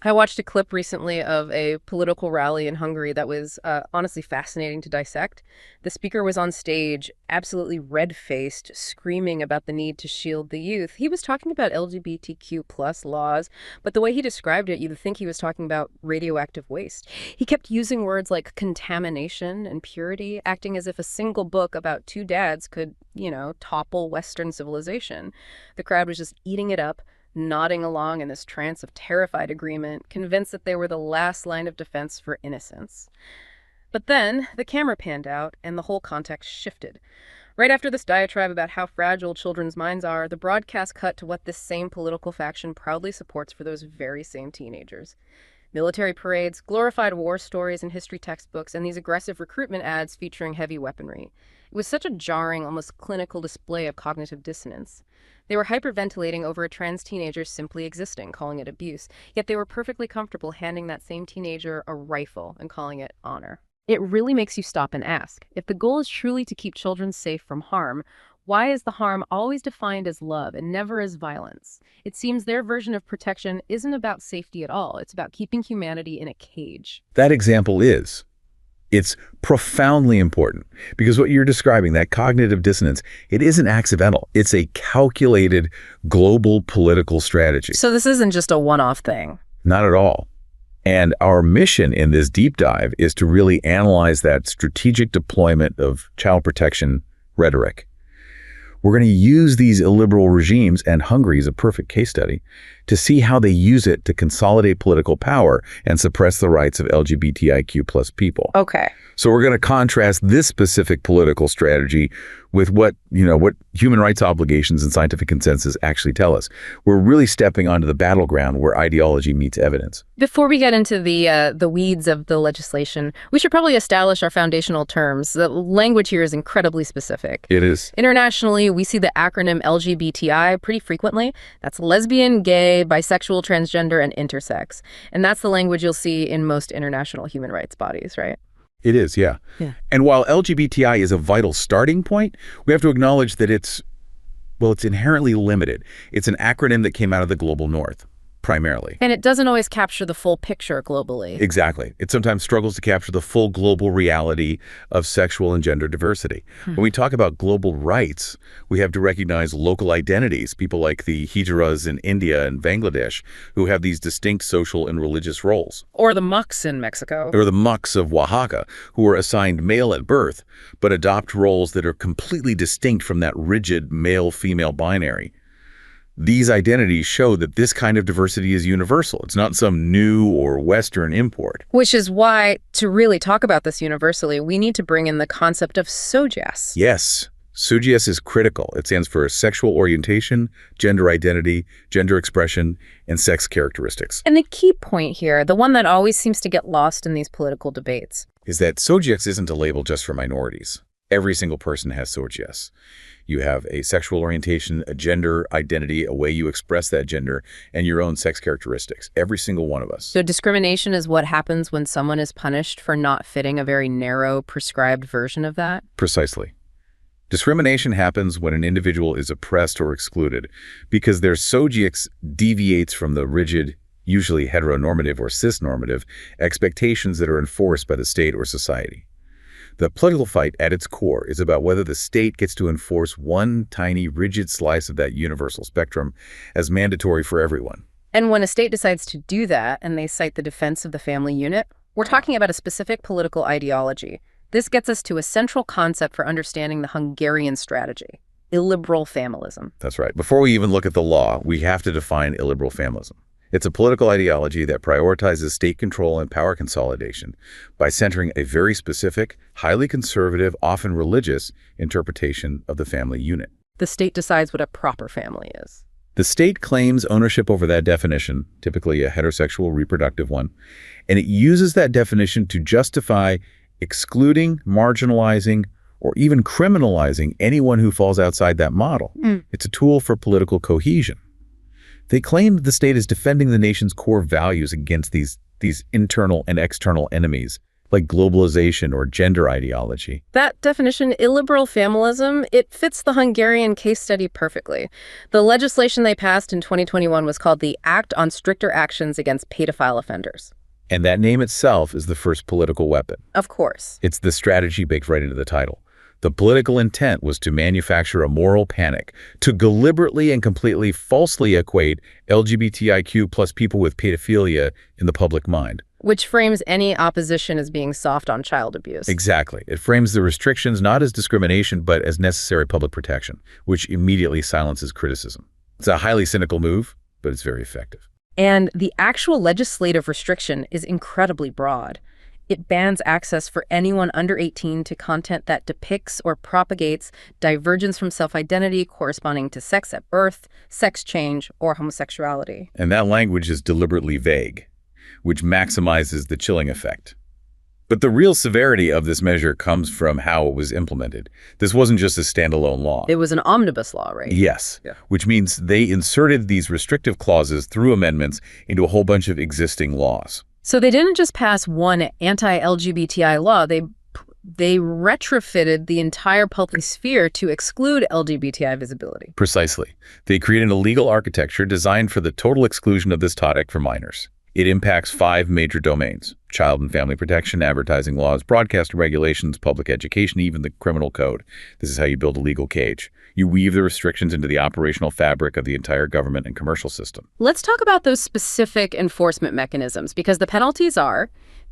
I watched a clip recently of a political rally in Hungary that was honestly fascinating to dissect. The speaker was on stage, absolutely red-faced, screaming about the need to shield the youth. He was talking about LGBTQ plus laws, but the way he described it, you'd think he was talking about radioactive waste. He kept using words like contamination and purity, acting as if a single book about two dads could, topple Western civilization. The crowd was just eating it up, nodding along in this trance of terrified agreement, convinced that they were the last line of defense for innocence. But then the camera panned out and the whole context shifted. Right after this diatribe about how fragile children's minds are, the broadcast cut to what this same political faction proudly supports for those very same teenagers. Military parades, glorified war stories in history textbooks, and these aggressive recruitment ads featuring heavy weaponry. It was such a jarring, almost clinical display of cognitive dissonance. They were hyperventilating over a trans teenager simply existing, calling it abuse, yet they were perfectly comfortable handing that same teenager a rifle and calling it honor. It really makes you stop and ask, if the goal is truly to keep children safe from harm, why is the harm always defined as love and never as violence? It seems their version of protection isn't about safety at all. It's about keeping humanity in a cage. That example is. It's profoundly important because what you're describing, that cognitive dissonance, it isn't accidental. It's a calculated global political strategy. So this isn't just a one-off thing. Not at all. And our mission in this deep dive is to really analyze that strategic deployment of child protection rhetoric. We're going to use these illiberal regimes, and Hungary is a perfect case study, to see how they use it to consolidate political power and suppress the rights of LGBTIQ plus people. Okay. So we're going to contrast this specific political strategy with what human rights obligations and scientific consensus actually tell us. We're really stepping onto the battleground where ideology meets evidence. Before we get into the weeds of the legislation, we should probably establish our foundational terms. The language here is incredibly specific. It is. Internationally, we see the acronym LGBTI pretty frequently. That's lesbian, gay, bisexual, transgender, and intersex. And that's the language you'll see in most international human rights bodies, right? It is, yeah. And while LGBTI is a vital starting point, we have to acknowledge that it's inherently limited. It's an acronym that came out of the global north, primarily. And it doesn't always capture the full picture globally. Exactly. It sometimes struggles to capture the full global reality of sexual and gender diversity. When we talk about global rights, we have to recognize local identities, people like the Hijaras in India and Bangladesh, who have these distinct social and religious roles. Or the Mucks in Mexico. Or the Mucks of Oaxaca, who are assigned male at birth, but adopt roles that are completely distinct from that rigid male-female binary. These identities show that this kind of diversity is universal. It's not some new or Western import. Which is why, to really talk about this universally, we need to bring in the concept of SOGIES. Yes. SOGIES is critical. It stands for sexual orientation, gender identity, gender expression, and sex characteristics. And the key point here, the one that always seems to get lost in these political debates, is that SOGIES isn't a label just for minorities. Every single person has SOGIES. You have a sexual orientation, a gender identity, a way you express that gender, and your own sex characteristics. Every single one of us. So discrimination is what happens when someone is punished for not fitting a very narrow, prescribed version of that? Precisely. Discrimination happens when an individual is oppressed or excluded because their SOGIES deviates from the rigid, usually heteronormative or cisnormative, expectations that are enforced by the state or society. The political fight at its core is about whether the state gets to enforce one tiny, rigid slice of that universal spectrum as mandatory for everyone. And when a state decides to do that, and they cite the defense of the family unit, we're talking about a specific political ideology. This gets us to a central concept for understanding the Hungarian strategy: illiberal familism. That's right. Before we even look at the law, we have to define illiberal familism. It's a political ideology that prioritizes state control and power consolidation by centering a very specific, highly conservative, often religious interpretation of the family unit. The state decides what a proper family is. The state claims ownership over that definition, typically a heterosexual reproductive one, and it uses that definition to justify excluding, marginalizing, or even criminalizing anyone who falls outside that model. It's a tool for political cohesion. They claim the state is defending the nation's core values against these internal and external enemies, like globalization or gender ideology. That definition, illiberal familism, it fits the Hungarian case study perfectly. The legislation they passed in 2021 was called the Act on Stricter Actions Against Pedophile Offenders. And that name itself is the first political weapon. Of course. It's the strategy baked right into the title. The political intent was to manufacture a moral panic, to deliberately and completely falsely equate LGBTIQ plus people with pedophilia in the public mind. Which frames any opposition as being soft on child abuse. Exactly. It frames the restrictions not as discrimination, but as necessary public protection, which immediately silences criticism. It's a highly cynical move, but it's very effective. And the actual legislative restriction is incredibly broad. It bans access for anyone under 18 to content that depicts or propagates divergence from self-identity corresponding to sex at birth, sex change, or homosexuality. And that language is deliberately vague, which maximizes the chilling effect. But the real severity of this measure comes from how it was implemented. This wasn't just a standalone law. It was an omnibus law, right? Yes, Yeah. which means they inserted these restrictive clauses through amendments into a whole bunch of existing laws. So they didn't just pass one anti-LGBTI law, they retrofitted the entire public sphere to exclude LGBTI visibility. Precisely. They created a legal architecture designed for the total exclusion of this topic for minors. It impacts 5 major domains: child and family protection, advertising laws, broadcasting regulations, public education, even the criminal code. This is how you build a legal cage. You weave the restrictions into the operational fabric of the entire government and commercial system. Let's talk about those specific enforcement mechanisms, because the penalties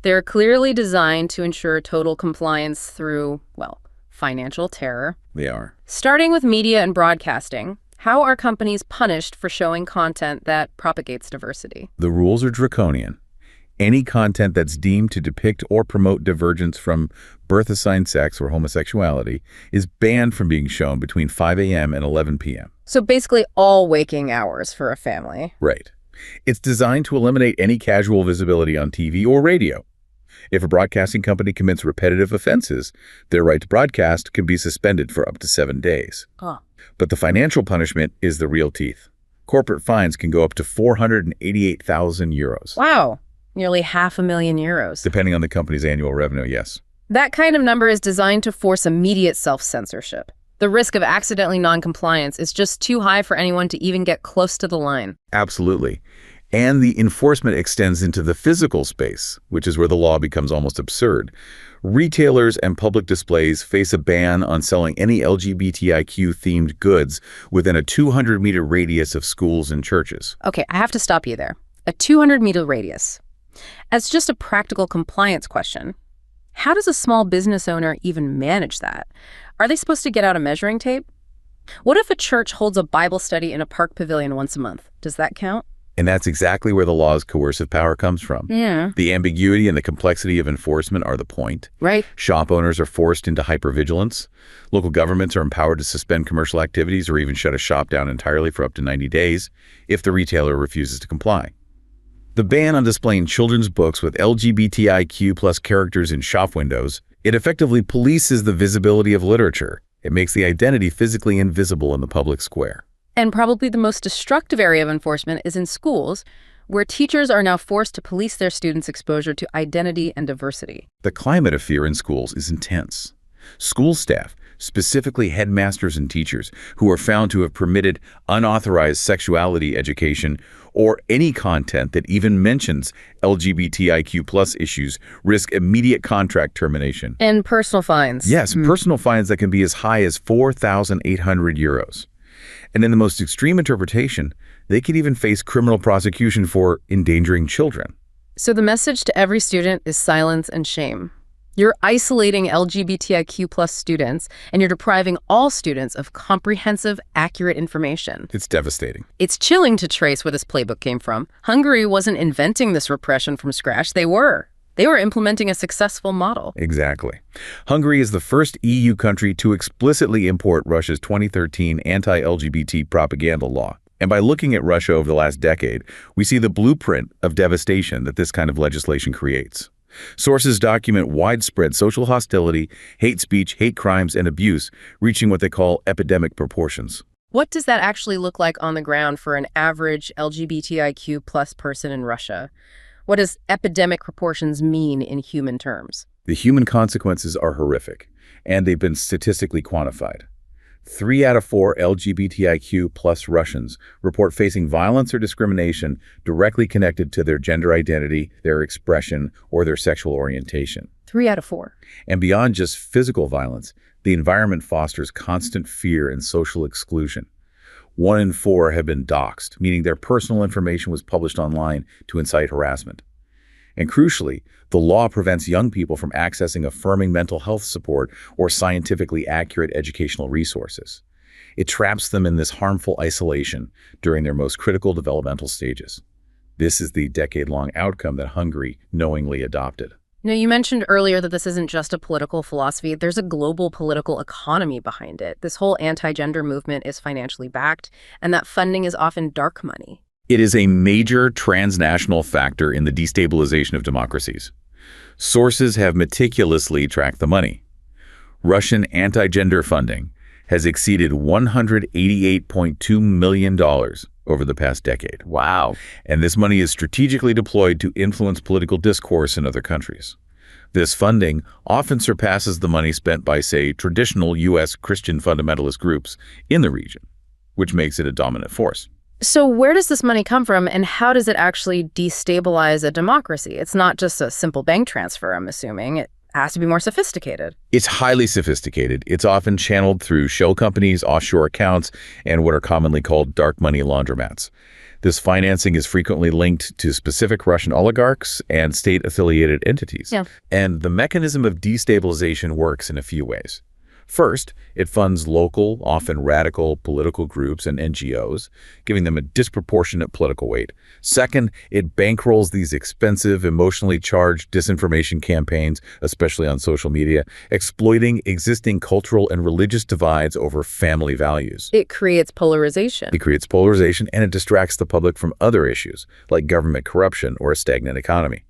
they're clearly designed to ensure total compliance through, well, financial terror. They are. Starting with media and broadcasting, how are companies punished for showing content that propagates diversity? The rules are draconian. Any content that's deemed to depict or promote divergence from birth-assigned sex or homosexuality is banned from being shown between 5 a.m. and 11 p.m. So basically all waking hours for a family. Right. It's designed to eliminate any casual visibility on TV or radio. If a broadcasting company commits repetitive offenses, their right to broadcast can be suspended for up to 7 days. Oh. But the financial punishment is the real teeth. Corporate fines can go up to 488,000 euros. Wow. Nearly €500,000. Depending on the company's annual revenue, yes. That kind of number is designed to force immediate self-censorship. The risk of accidentally non-compliance is just too high for anyone to even get close to the line. Absolutely. And the enforcement extends into the physical space, which is where the law becomes almost absurd. Retailers and public displays face a ban on selling any LGBTIQ-themed goods within a 200-meter radius of schools and churches. Okay, I have to stop you there. A 200-meter radius. As just a practical compliance question, how does a small business owner even manage that? Are they supposed to get out a measuring tape? What if a church holds a Bible study in a park pavilion once a month? Does that count? And that's exactly where the law's coercive power comes from. Yeah. The ambiguity and the complexity of enforcement are the point. Right. Shop owners are forced into hypervigilance. Local governments are empowered to suspend commercial activities or even shut a shop down entirely for up to 90 days if the retailer refuses to comply. The ban on displaying children's books with LGBTIQ plus characters in shop windows, it effectively polices the visibility of literature. It makes the identity physically invisible in the public square. And probably the most destructive area of enforcement is in schools, where teachers are now forced to police their students' exposure to identity and diversity. The climate of fear in schools is intense. School staff, specifically headmasters and teachers, who are found to have permitted unauthorized sexuality education or any content that even mentions LGBTIQ plus issues, risk immediate contract termination. And personal fines. Yes, personal fines that can be as high as 4,800 euros. And in the most extreme interpretation, they could even face criminal prosecution for endangering children. So the message to every student is silence and shame. You're isolating LGBTIQ plus students, and you're depriving all students of comprehensive, accurate information. It's devastating. It's chilling to trace where this playbook came from. Hungary wasn't inventing this repression from scratch. They were implementing a successful model. Exactly. Hungary is the first EU country to explicitly import Russia's 2013 anti-LGBT propaganda law. And by looking at Russia over the last decade, we see the blueprint of devastation that this kind of legislation creates. Sources document widespread social hostility, hate speech, hate crimes, and abuse, reaching what they call epidemic proportions. What does that actually look like on the ground for an average LGBTIQ plus person in Russia? What does epidemic proportions mean in human terms? The human consequences are horrific, and they've been statistically quantified. 3 out of 4 LGBTIQ plus Russians report facing violence or discrimination directly connected to their gender identity, their expression, or their sexual orientation. 3 out of 4. And beyond just physical violence, the environment fosters constant fear and social exclusion. 1 in 4 have been doxxed, meaning their personal information was published online to incite harassment. And crucially, the law prevents young people from accessing affirming mental health support or scientifically accurate educational resources. It traps them in this harmful isolation during their most critical developmental stages. This is the decade-long outcome that Hungary knowingly adopted. You mentioned earlier that this isn't just a political philosophy. There's a global political economy behind it. This whole anti-gender movement is financially backed, and that funding is often dark money. It is a major transnational factor in the destabilization of democracies. Sources have meticulously tracked the money. Russian anti-gender funding has exceeded $188.2 million over the past decade. Wow. And this money is strategically deployed to influence political discourse in other countries. This funding often surpasses the money spent by, say, traditional U.S. Christian fundamentalist groups in the region, which makes it a dominant force. So where does this money come from, and how does it actually destabilize a democracy? It's not just a simple bank transfer, I'm assuming. It has to be more sophisticated. It's highly sophisticated. It's often channeled through shell companies, offshore accounts, and what are commonly called dark money laundromats. This financing is frequently linked to specific Russian oligarchs and state-affiliated entities. Yeah. And the mechanism of destabilization works in a few ways. First, it funds local, often radical political groups and NGOs, giving them a disproportionate political weight. Second, it bankrolls these expensive, emotionally charged disinformation campaigns, especially on social media, exploiting existing cultural and religious divides over family values. It creates polarization. It creates polarization, and it distracts the public from other issues, like government corruption or a stagnant economy.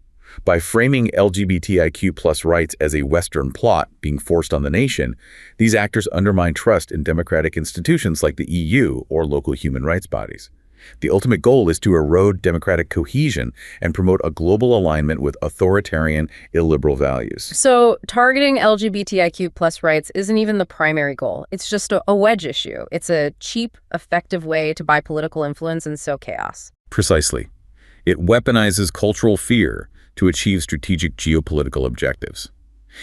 By framing LGBTIQ plus rights as a Western plot being forced on the nation, these actors undermine trust in democratic institutions like the EU or local human rights bodies. The ultimate goal is to erode democratic cohesion and promote a global alignment with authoritarian, illiberal values. So targeting LGBTIQ plus rights isn't even the primary goal. It's just a wedge issue. It's a cheap, effective way to buy political influence and sow chaos. Precisely. It weaponizes cultural fear to achieve strategic geopolitical objectives.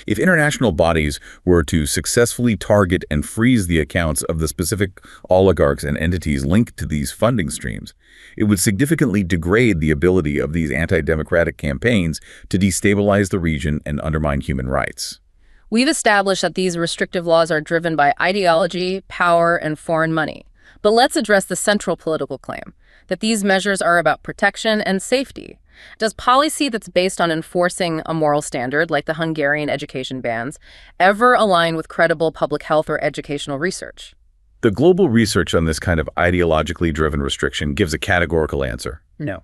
If international bodies were to successfully target and freeze the accounts of the specific oligarchs and entities linked to these funding streams, it would significantly degrade the ability of these anti-democratic campaigns to destabilize the region and undermine human rights. We've established that these restrictive laws are driven by ideology, power, and foreign money. But let's address the central political claim, that these measures are about protection and safety. Does policy that's based on enforcing a moral standard, like the Hungarian education bans, ever align with credible public health or educational research? The global research on this kind of ideologically driven restriction gives a categorical answer. No.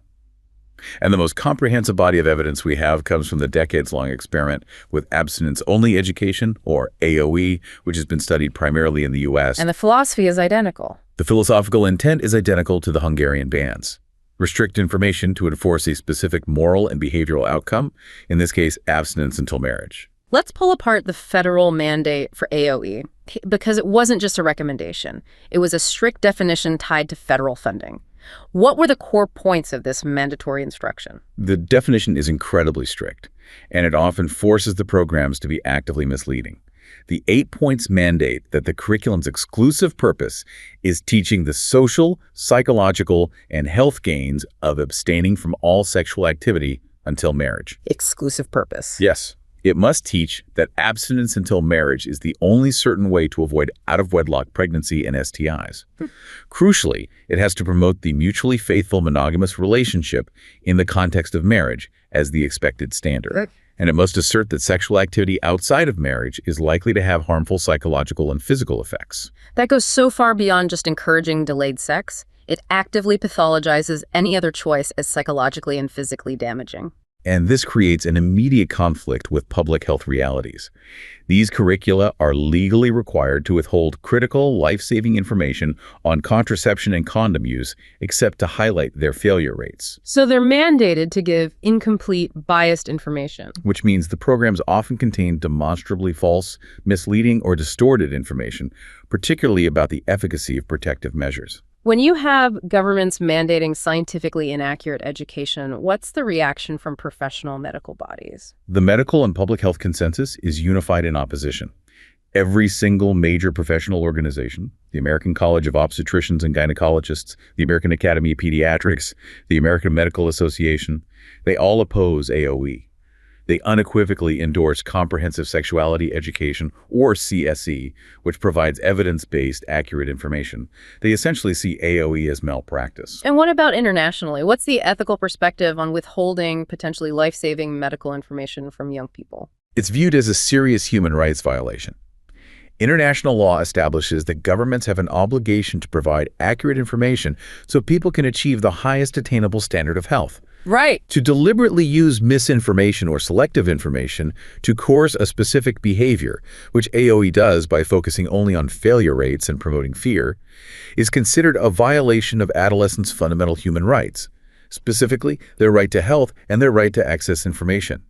And the most comprehensive body of evidence we have comes from the decades-long experiment with abstinence-only education, or AOE, which has been studied primarily in the U.S. And the philosophy is identical. The philosophical intent is identical to the Hungarian bans. Restrict information to enforce a specific moral and behavioral outcome, in this case, abstinence until marriage. Let's pull apart the federal mandate for AOE, because it wasn't just a recommendation. It was a strict definition tied to federal funding. What were the core points of this mandatory instruction? The definition is incredibly strict, and it often forces the programs to be actively misleading. The 8 points mandate that the curriculum's exclusive purpose is teaching the social, psychological, and health gains of abstaining from all sexual activity until marriage. Exclusive purpose. Yes. It must teach that abstinence until marriage is the only certain way to avoid out-of-wedlock pregnancy and STIs. Crucially, it has to promote the mutually faithful monogamous relationship in the context of marriage as the expected standard. And it must assert that sexual activity outside of marriage is likely to have harmful psychological and physical effects. That goes so far beyond just encouraging delayed sex. It actively pathologizes any other choice as psychologically and physically damaging. And this creates an immediate conflict with public health realities. These curricula are legally required to withhold critical, life-saving information on contraception and condom use, except to highlight their failure rates. So they're mandated to give incomplete, biased information. Which means the programs often contain demonstrably false, misleading, or distorted information, particularly about the efficacy of protective measures. When you have governments mandating scientifically inaccurate education, what's the reaction from professional medical bodies? The medical and public health consensus is unified in opposition. Every single major professional organization, the American College of Obstetricians and Gynecologists, the American Academy of Pediatrics, the American Medical Association, they all oppose AOE. They unequivocally endorse comprehensive sexuality education, or CSE, which provides evidence-based, accurate information. They essentially see AOE as malpractice. And what about internationally? What's the ethical perspective on withholding potentially life-saving medical information from young people? It's viewed as a serious human rights violation. International law establishes that governments have an obligation to provide accurate information so people can achieve the highest attainable standard of health. Right. To deliberately use misinformation or selective information to coerce a specific behavior, which AOE does by focusing only on failure rates and promoting fear, is considered a violation of adolescents' fundamental human rights, specifically their right to health and their right to access information.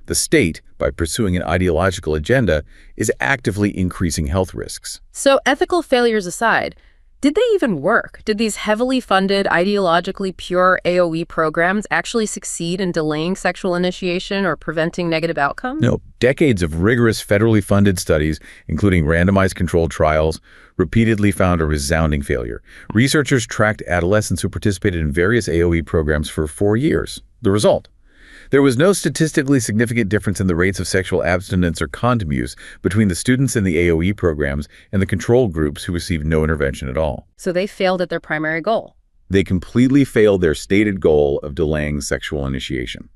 The state, by pursuing an ideological agenda, is actively increasing health risks. So ethical failures aside, did they even work? Did these heavily funded, ideologically pure AOE programs actually succeed in delaying sexual initiation or preventing negative outcomes? No, decades of rigorous federally funded studies, including randomized controlled trials, repeatedly found a resounding failure. Researchers tracked adolescents who participated in various AOE programs for 4 years. The result? There was no statistically significant difference in the rates of sexual abstinence or condom use between the students in the AOE programs and the control groups who received no intervention at all. So they failed at their primary goal. They completely failed their stated goal of delaying sexual initiation.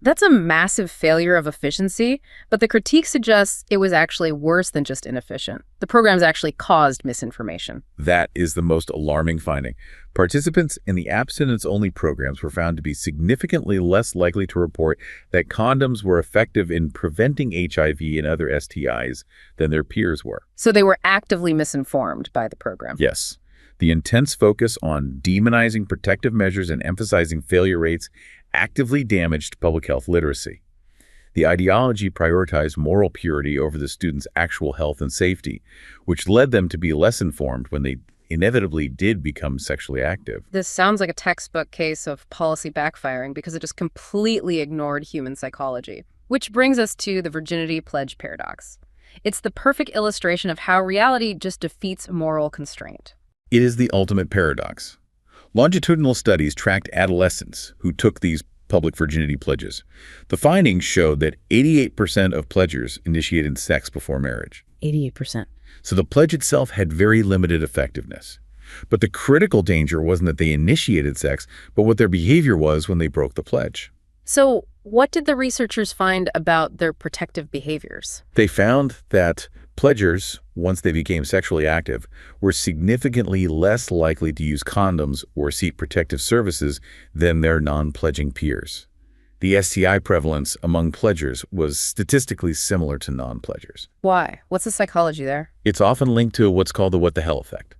That's a massive failure of efficiency, but the critique suggests it was actually worse than just inefficient. The programs actually caused misinformation. That is the most alarming finding. Participants in the abstinence-only programs were found to be significantly less likely to report that condoms were effective in preventing HIV and other STIs than their peers were. So they were actively misinformed by the program. Yes. The intense focus on demonizing protective measures and emphasizing failure rates actively damaged public health literacy. The ideology prioritized moral purity over the students' actual health and safety, which led them to be less informed when they inevitably did become sexually active. This sounds like a textbook case of policy backfiring because it just completely ignored human psychology. Which brings us to the virginity pledge paradox. It's the perfect illustration of how reality just defeats moral constraint. It is the ultimate paradox. Longitudinal studies tracked adolescents who took these public virginity pledges. The findings showed that 88% of pledgers initiated sex before marriage. 88%. So the pledge itself had very limited effectiveness. But the critical danger wasn't that they initiated sex, but what their behavior was when they broke the pledge. So what did the researchers find about their protective behaviors? They found that pledgers, once they became sexually active, were significantly less likely to use condoms or seek protective services than their non-pledging peers. The STI prevalence among pledgers was statistically similar to non-pledgers. Why? What's the psychology there? It's often linked to what's called the what the hell effect.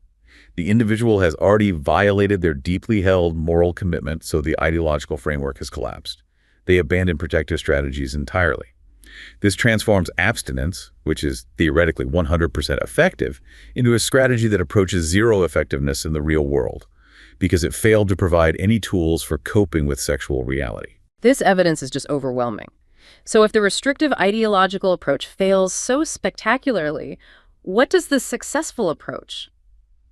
The individual has already violated their deeply held moral commitment, so the ideological framework has collapsed. They abandon protective strategies entirely. This transforms abstinence, which is theoretically 100% effective, into a strategy that approaches zero effectiveness in the real world, because it failed to provide any tools for coping with sexual reality. This evidence is just overwhelming. So if the restrictive ideological approach fails so spectacularly, what does the successful approach,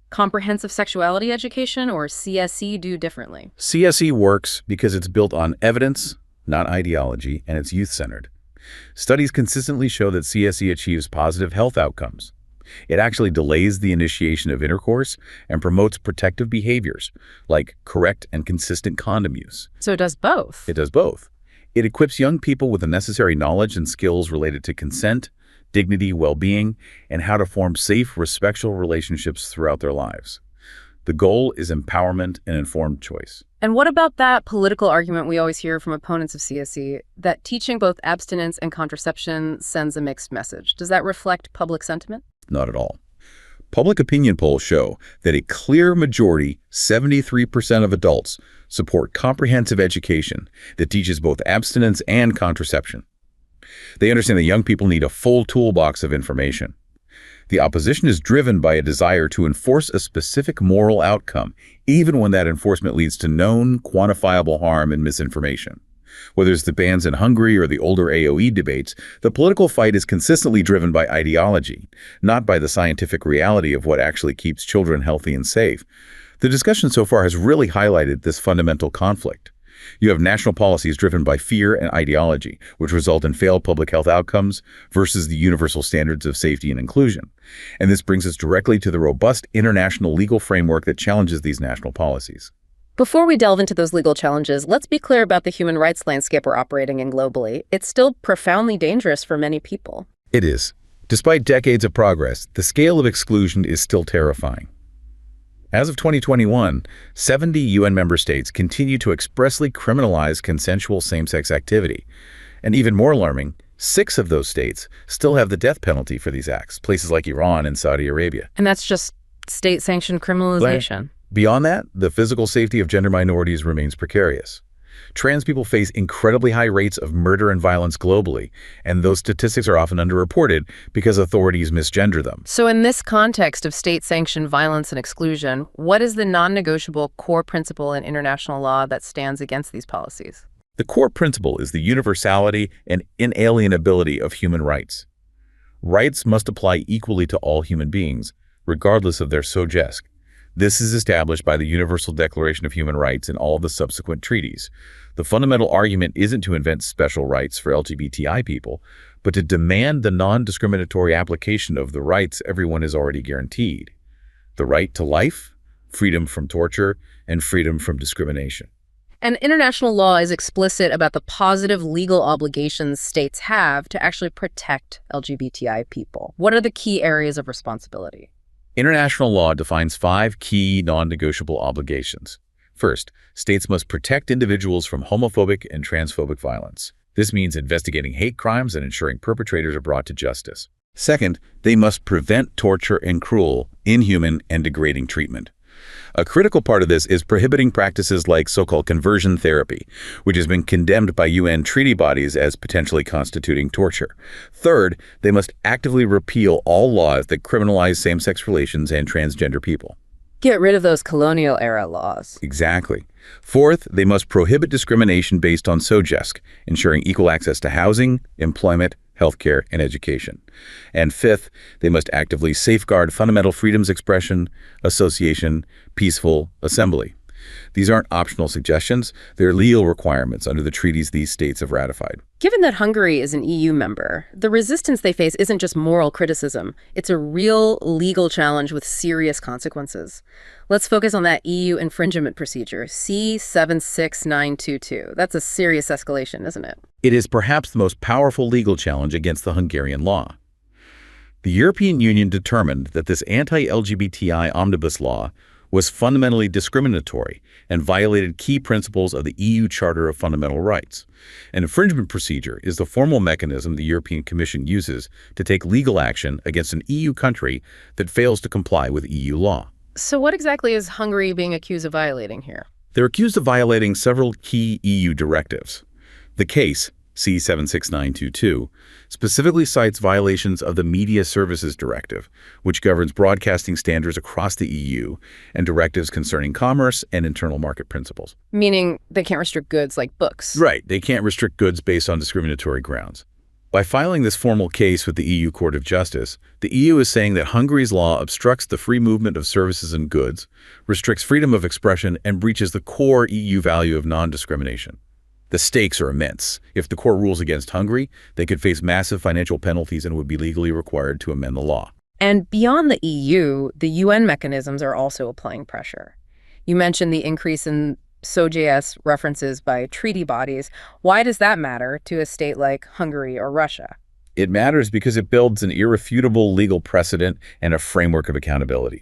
comprehensive sexuality education, or CSE, do differently? CSE works because it's built on evidence, not ideology, and it's youth-centered. Studies consistently show that CSE achieves positive health outcomes. It actually delays the initiation of intercourse and promotes protective behaviors, like correct and consistent condom use. So it does both. It does both. It equips young people with the necessary knowledge and skills related to consent, dignity, well-being, and how to form safe, respectful relationships throughout their lives. The goal is empowerment and informed choice. And what about that political argument we always hear from opponents of CSE, that teaching both abstinence and contraception sends a mixed message? Does that reflect public sentiment? Not at all. Public opinion polls show that a clear majority, 73% of adults, support comprehensive education that teaches both abstinence and contraception. They understand that young people need a full toolbox of information. The opposition is driven by a desire to enforce a specific moral outcome, even when that enforcement leads to known, quantifiable harm and misinformation. Whether it's the bans in Hungary or the older AOE debates, the political fight is consistently driven by ideology, not by the scientific reality of what actually keeps children healthy and safe. The discussion so far has really highlighted this fundamental conflict. You have national policies driven by fear and ideology, which result in failed public health outcomes, versus the universal standards of safety and inclusion. And this brings us directly to the robust international legal framework that challenges these national policies. Before we delve into those legal challenges, let's be clear about the human rights landscape we're operating in globally. It's still profoundly dangerous for many people. It is. Despite decades of progress, the scale of exclusion is still terrifying. As of 2021, 70 UN member states continue to expressly criminalize consensual same-sex activity. And even more alarming, 6 of those states still have the death penalty for these acts, places like Iran and Saudi Arabia. And that's just state-sanctioned criminalization. Beyond that, the physical safety of gender minorities remains precarious. Trans people face incredibly high rates of murder and violence globally, and those statistics are often underreported because authorities misgender them. So in this context of state-sanctioned violence and exclusion, what is the non-negotiable core principle in international law that stands against these policies? The core principle is the universality and inalienability of human rights. Rights must apply equally to all human beings, regardless of their sojesk. This is established by the Universal Declaration of Human Rights and all of the subsequent treaties. The fundamental argument isn't to invent special rights for LGBTI people, but to demand the non-discriminatory application of the rights everyone is already guaranteed. The right to life, freedom from torture, and freedom from discrimination. And international law is explicit about the positive legal obligations states have to actually protect LGBTI people. What are the key areas of responsibility? International law defines 5 key non-negotiable obligations. First, states must protect individuals from homophobic and transphobic violence. This means investigating hate crimes and ensuring perpetrators are brought to justice. Second, they must prevent torture and cruel, inhuman, and degrading treatment. A critical part of this is prohibiting practices like so-called conversion therapy, which has been condemned by UN treaty bodies as potentially constituting torture. Third, they must actively repeal all laws that criminalize same-sex relations and transgender people. Get rid of those colonial-era laws. Exactly. Fourth, they must prohibit discrimination based on sojesk, ensuring equal access to housing, employment, healthcare, and education. And fifth, they must actively safeguard fundamental freedoms expression, association, peaceful assembly. These aren't optional suggestions, they're legal requirements under the treaties these states have ratified. Given that Hungary is an EU member, the resistance they face isn't just moral criticism, it's a real legal challenge with serious consequences. Let's focus on that EU infringement procedure, C76922. That's a serious escalation, isn't it? It is perhaps the most powerful legal challenge against the Hungarian law. The European Union determined that this anti-LGBTI omnibus law was fundamentally discriminatory and violated key principles of the EU Charter of Fundamental Rights. An infringement procedure is the formal mechanism the European Commission uses to take legal action against an EU country that fails to comply with EU law. So what exactly is Hungary being accused of violating here? They're accused of violating several key EU directives. The case, C76922, specifically cites violations of the Media Services Directive, which governs broadcasting standards across the EU, and directives concerning commerce and internal market principles. Meaning they can't restrict goods like books. Right, they can't restrict goods based on discriminatory grounds. By filing this formal case with the EU Court of Justice, the EU is saying that Hungary's law obstructs the free movement of services and goods, restricts freedom of expression, and breaches the core EU value of non-discrimination. The stakes are immense. If the court rules against Hungary, they could face massive financial penalties and would be legally required to amend the law. And beyond the EU, the UN mechanisms are also applying pressure. You mentioned the increase in SOJS references by treaty bodies. Why does that matter to a state like Hungary or Russia? It matters because it builds an irrefutable legal precedent and a framework of accountability.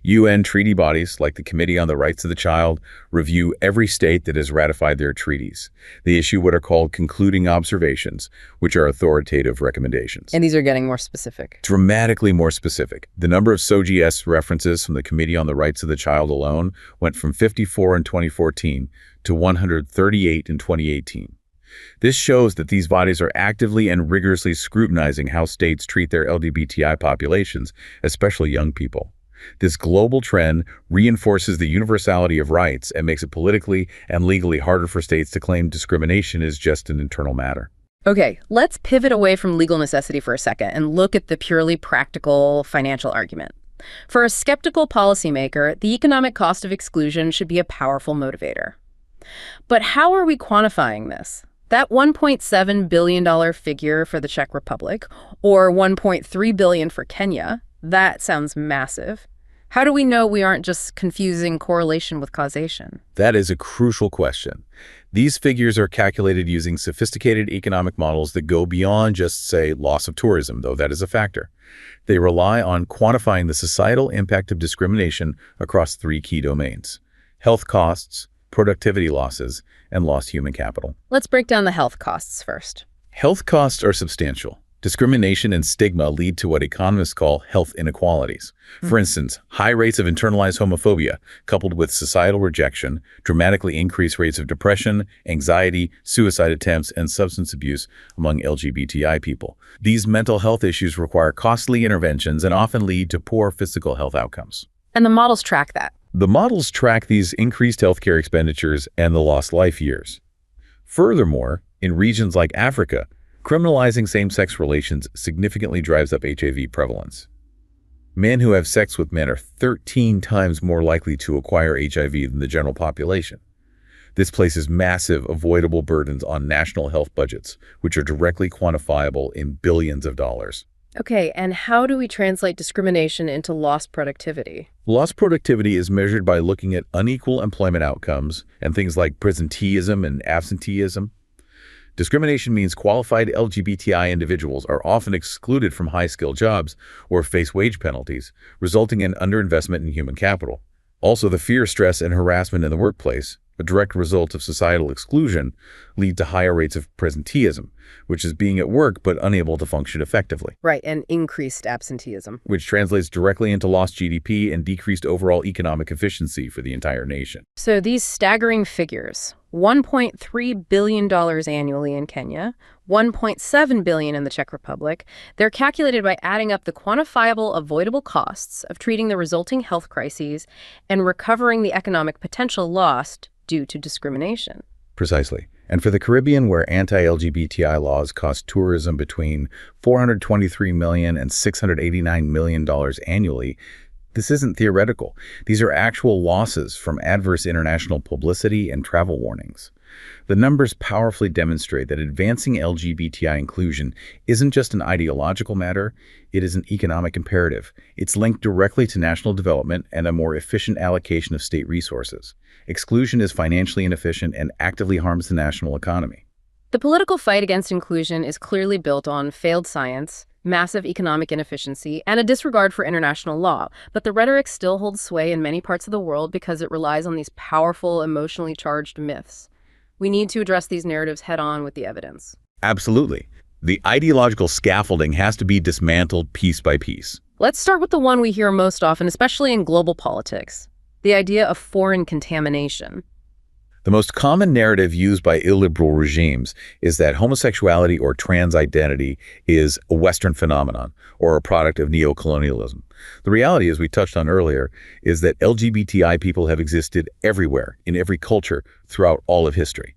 UN treaty bodies, like the Committee on the Rights of the Child, review every state that has ratified their treaties. They issue what are called concluding observations, which are authoritative recommendations. And these are getting more specific. Dramatically more specific. The number of SOGS references from the Committee on the Rights of the Child alone went from 54 in 2014 to 138 in 2018. This shows that these bodies are actively and rigorously scrutinizing how states treat their LGBTI populations, especially young people. This global trend reinforces the universality of rights and makes it politically and legally harder for states to claim discrimination is just an internal matter. Okay, let's pivot away from legal necessity for a second and look at the purely practical financial argument. For a skeptical policymaker, the economic cost of exclusion should be a powerful motivator. But how are we quantifying this? That $1.7 billion figure for the Czech Republic, or $1.3 billion for Kenya, that sounds massive. How do we know we aren't just confusing correlation with causation? That is a crucial question. These figures are calculated using sophisticated economic models that go beyond just, say, loss of tourism, though that is a factor. They rely on quantifying the societal impact of discrimination across three key domains: health costs, productivity losses, and lost human capital. Let's break down the health costs first. Health costs are substantial. Discrimination and stigma lead to what economists call health inequalities. For instance, high rates of internalized homophobia, coupled with societal rejection, dramatically increase rates of depression, anxiety, suicide attempts, and substance abuse among LGBTI people. These mental health issues require costly interventions and often lead to poor physical health outcomes. And the models track that. The models track these increased healthcare expenditures and the lost life years. Furthermore, in regions like Africa, criminalizing same-sex relations significantly drives up HIV prevalence. Men who have sex with men are 13 times more likely to acquire HIV than the general population. This places massive avoidable burdens on national health budgets, which are directly quantifiable in billions of dollars. Okay, and how do we translate discrimination into lost productivity? Lost productivity is measured by looking at unequal employment outcomes and things like presenteeism and absenteeism. Discrimination means qualified LGBTI individuals are often excluded from high-skilled jobs or face wage penalties, resulting in underinvestment in human capital. Also, the fear, stress, and harassment in the workplace, a direct result of societal exclusion, lead to higher rates of presenteeism, which is being at work but unable to function effectively. Right, and increased absenteeism. Which translates directly into lost GDP and decreased overall economic efficiency for the entire nation. So these staggering figures, $1.3 billion annually in Kenya, $1.7 billion in the Czech Republic, they're calculated by adding up the quantifiable avoidable costs of treating the resulting health crises and recovering the economic potential lost due to discrimination. Precisely. And for the Caribbean, where anti-LGBTI laws cost tourism between $423 million and $689 million annually, this isn't theoretical. These are actual losses from adverse international publicity and travel warnings. The numbers powerfully demonstrate that advancing LGBTI inclusion isn't just an ideological matter, it is an economic imperative. It's linked directly to national development and a more efficient allocation of state resources. Exclusion is financially inefficient and actively harms the national economy. The political fight against inclusion is clearly built on failed science, massive economic inefficiency, and a disregard for international law. But the rhetoric still holds sway in many parts of the world because it relies on these powerful, emotionally charged myths. We need to address these narratives head-on with the evidence. Absolutely. The ideological scaffolding has to be dismantled piece by piece. Let's start with the one we hear most often, especially in global politics, the idea of foreign contamination. The most common narrative used by illiberal regimes is that homosexuality or trans identity is a Western phenomenon or a product of neocolonialism. The reality, as we touched on earlier, is that LGBTI people have existed everywhere, in every culture, throughout all of history.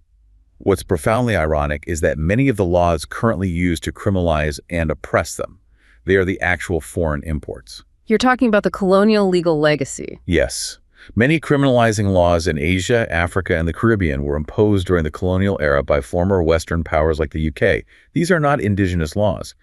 What's profoundly ironic is that many of the laws currently used to criminalize and oppress them, they are the actual foreign imports. You're talking about the colonial legal legacy. Yes. Many criminalizing laws in Asia, Africa, and the Caribbean were imposed during the colonial era by former Western powers like the UK. These are not indigenous laws.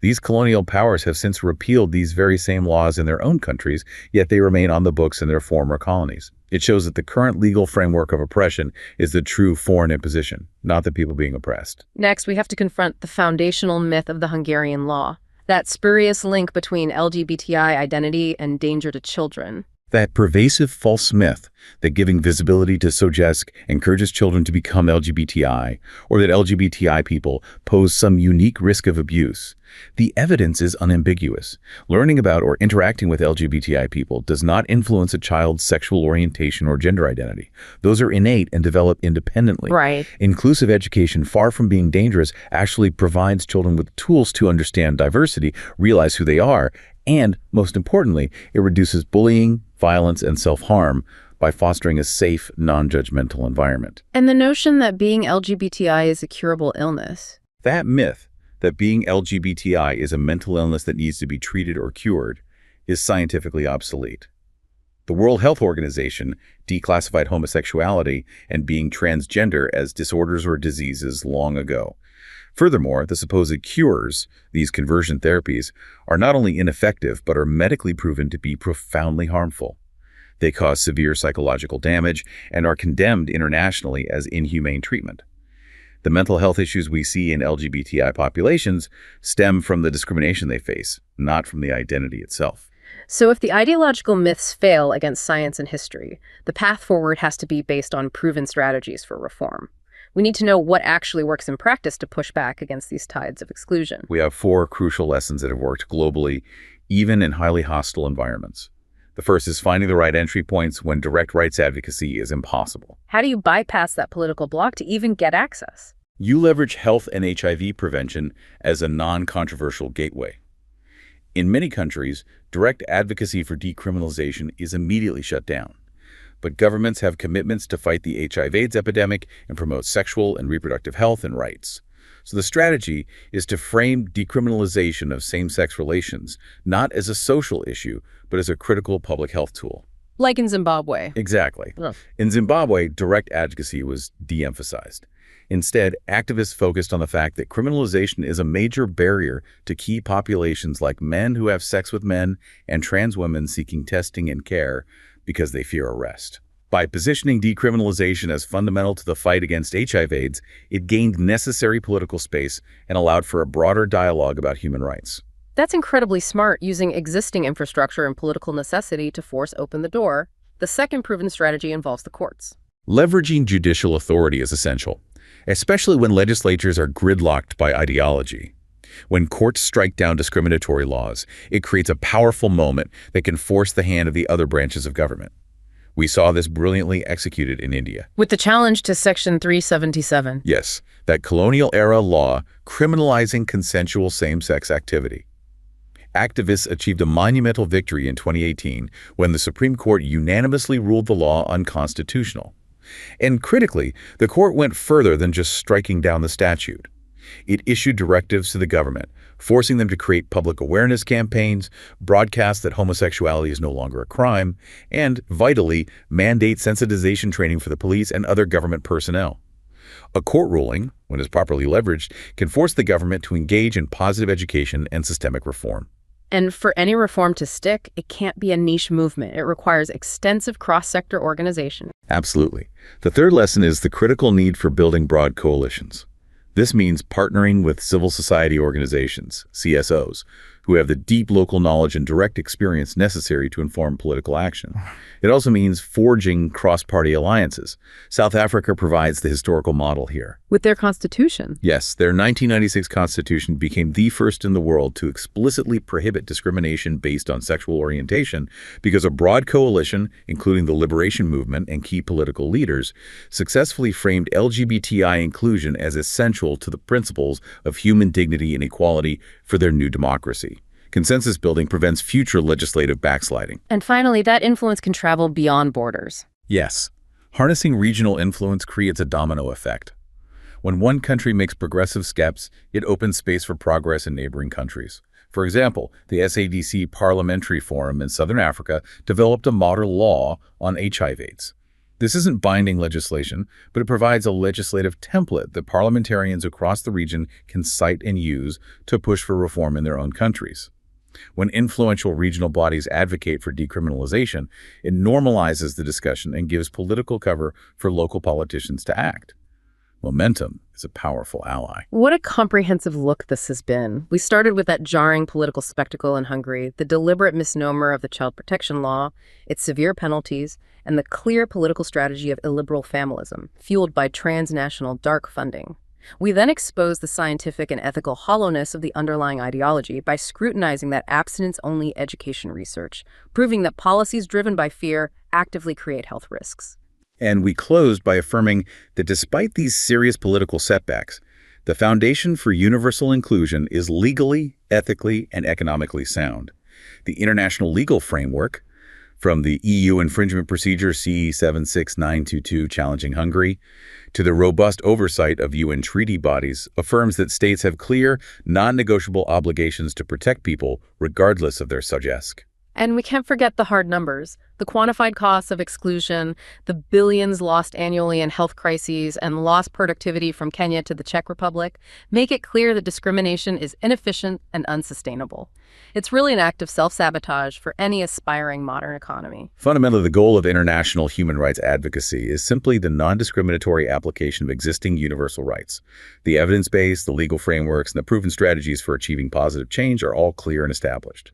These colonial powers have since repealed these very same laws in their own countries, yet they remain on the books in their former colonies. It shows that the current legal framework of oppression is the true foreign imposition, not the people being oppressed. Next, we have to confront the foundational myth of the Hungarian law, that spurious link between LGBTI identity and danger to children. That pervasive false myth that giving visibility to Sojesc encourages children to become LGBTI, or that LGBTI people pose some unique risk of abuse. The evidence is unambiguous. Learning about or interacting with LGBTI people does not influence a child's sexual orientation or gender identity. Those are innate and develop independently. Right. Inclusive education, far from being dangerous, actually provides children with tools to understand diversity, realize who they are, and, most importantly, it reduces bullying, violence, and self-harm by fostering a safe, non-judgmental environment. And the notion that being LGBTI is a curable illness. That myth, that being LGBTI is a mental illness that needs to be treated or cured, is scientifically obsolete. The World Health Organization declassified homosexuality and being transgender as disorders or diseases long ago. Furthermore, the supposed cures, these conversion therapies, are not only ineffective but are medically proven to be profoundly harmful. They cause severe psychological damage and are condemned internationally as inhumane treatment. The mental health issues we see in LGBTI populations stem from the discrimination they face, not from the identity itself. So if the ideological myths fail against science and history, the path forward has to be based on proven strategies for reform. We need to know what actually works in practice to push back against these tides of exclusion. We have 4 crucial lessons that have worked globally, even in highly hostile environments. The first is finding the right entry points when direct rights advocacy is impossible. How do you bypass that political block to even get access? You leverage health and HIV prevention as a non-controversial gateway. In many countries, direct advocacy for decriminalization is immediately shut down. But governments have commitments to fight the HIV/AIDS epidemic and promote sexual and reproductive health and rights. So the strategy is to frame decriminalization of same-sex relations not as a social issue, but as a critical public health tool. Like in Zimbabwe. Exactly. Ugh. In Zimbabwe, direct advocacy was de-emphasized. Instead, activists focused on the fact that criminalization is a major barrier to key populations like men who have sex with men and trans women seeking testing and care because they fear arrest. By positioning decriminalization as fundamental to the fight against HIV/AIDS, it gained necessary political space and allowed for a broader dialogue about human rights. That's incredibly smart, using existing infrastructure and political necessity to force open the door. The second proven strategy involves the courts. Leveraging judicial authority is essential, especially when legislatures are gridlocked by ideology. When courts strike down discriminatory laws, it creates a powerful moment that can force the hand of the other branches of government. We saw this brilliantly executed in India. With the challenge to Section 377. Yes, that colonial-era law criminalizing consensual same-sex activity. Activists achieved a monumental victory in 2018 when the Supreme Court unanimously ruled the law unconstitutional. And critically, the court went further than just striking down the statute. It issued directives to the government, forcing them to create public awareness campaigns, broadcast that homosexuality is no longer a crime, and, vitally, mandate sensitization training for the police and other government personnel. A court ruling, when it's properly leveraged, can force the government to engage in positive education and systemic reform. And for any reform to stick, it can't be a niche movement. It requires extensive cross-sector organization. Absolutely. The third lesson is the critical need for building broad coalitions. This means partnering with civil society organizations, CSOs, who have the deep local knowledge and direct experience necessary to inform political action. It also means forging cross-party alliances. South Africa provides the historical model here. With their constitution. Yes, their 1996 constitution became the first in the world to explicitly prohibit discrimination based on sexual orientation because a broad coalition, including the liberation movement and key political leaders, successfully framed LGBTI inclusion as essential to the principles of human dignity and equality for their new democracy. Consensus building prevents future legislative backsliding. And finally, that influence can travel beyond borders. Yes, harnessing regional influence creates a domino effect. When one country makes progressive steps, it opens space for progress in neighboring countries. For example, the SADC Parliamentary Forum in Southern Africa developed a model law on HIV/AIDS. This isn't binding legislation, but it provides a legislative template that parliamentarians across the region can cite and use to push for reform in their own countries. When influential regional bodies advocate for decriminalization, it normalizes the discussion and gives political cover for local politicians to act. Momentum is a powerful ally. What a comprehensive look this has been. We started with that jarring political spectacle in Hungary, the deliberate misnomer of the child protection law, its severe penalties, and the clear political strategy of illiberal familism, fueled by transnational dark funding. We then exposed the scientific and ethical hollowness of the underlying ideology by scrutinizing that abstinence-only education research, proving that policies driven by fear actively create health risks. And we closed by affirming that despite these serious political setbacks, the foundation for universal inclusion is legally, ethically, and economically sound. The international legal framework, from the EU infringement procedure C-76922 challenging Hungary, to the robust oversight of UN treaty bodies, affirms that states have clear, non-negotiable obligations to protect people regardless of their suggest. And we can't forget the hard numbers, the quantified costs of exclusion, the billions lost annually in health crises, and lost productivity from Kenya to the Czech Republic make it clear that discrimination is inefficient and unsustainable. It's really an act of self-sabotage for any aspiring modern economy. Fundamentally, the goal of international human rights advocacy is simply the non-discriminatory application of existing universal rights. The evidence base, the legal frameworks, and the proven strategies for achieving positive change are all clear and established.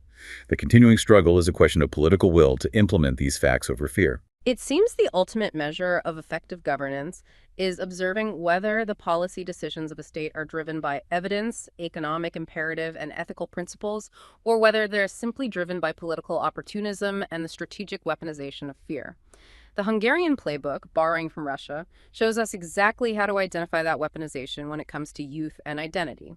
The continuing struggle is a question of political will to implement these facts over fear. It seems the ultimate measure of effective governance is observing whether the policy decisions of a state are driven by evidence, economic imperative, and ethical principles, or whether they're simply driven by political opportunism and the strategic weaponization of fear. The Hungarian playbook, borrowing from Russia, shows us exactly how to identify that weaponization when it comes to youth and identity.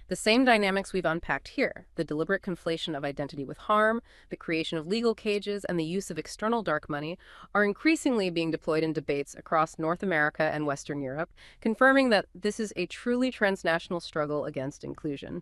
The same dynamics we've unpacked here, the deliberate conflation of identity with harm, the creation of legal cages, and the use of external dark money, are increasingly being deployed in debates across North America and Western Europe, confirming that this is a truly transnational struggle against inclusion.